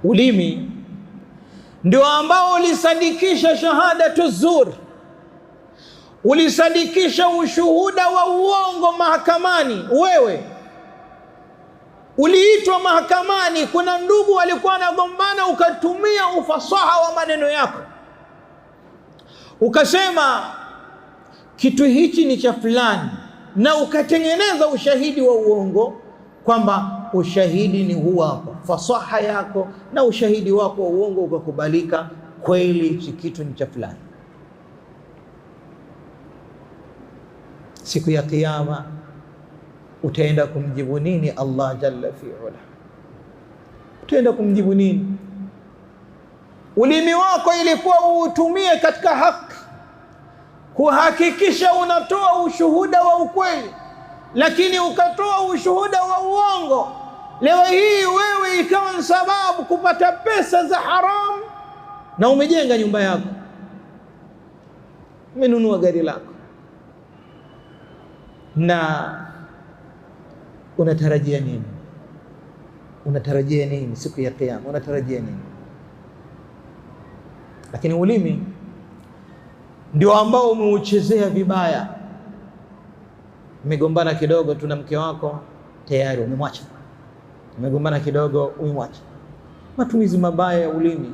Ulimi ndio ambao ulisadikisha shahadatu zur, ulisadikisha ushuhuda wa uongo mahakamani. Wewe uliitwa mahakamani, kuna ndugu walikuwa wanagombana, ukatumia ufasaha wa maneno yako, ukasema kitu hichi ni cha fulani, na ukatengeneza ushahidi wa uongo kwamba ushahidi ni huu hapa. Fasaha yako na ushahidi wako wa uongo ukakubalika, kweli hichi kitu ni cha fulani. Siku ya Kiyama utaenda kumjibu nini Allah jalla fi'ala? Utaenda kumjibu nini? Ulimi wako ilikuwa uutumie katika haki, kuhakikisha unatoa ushuhuda wa ukweli, lakini ukatoa ushuhuda wa uongo. Leo hii wewe ikawa ni sababu kupata pesa za haramu, na umejenga nyumba yako, umenunua gari lako, na unatarajia nini? Unatarajia nini siku ya Kiyama? Unatarajia nini? Lakini ulimi ndio ambao umeuchezea vibaya. Umegombana kidogo tu na mke wako, tayari umemwacha. Umegombana kidogo, umemwacha. Matumizi mabaya ya ulimi.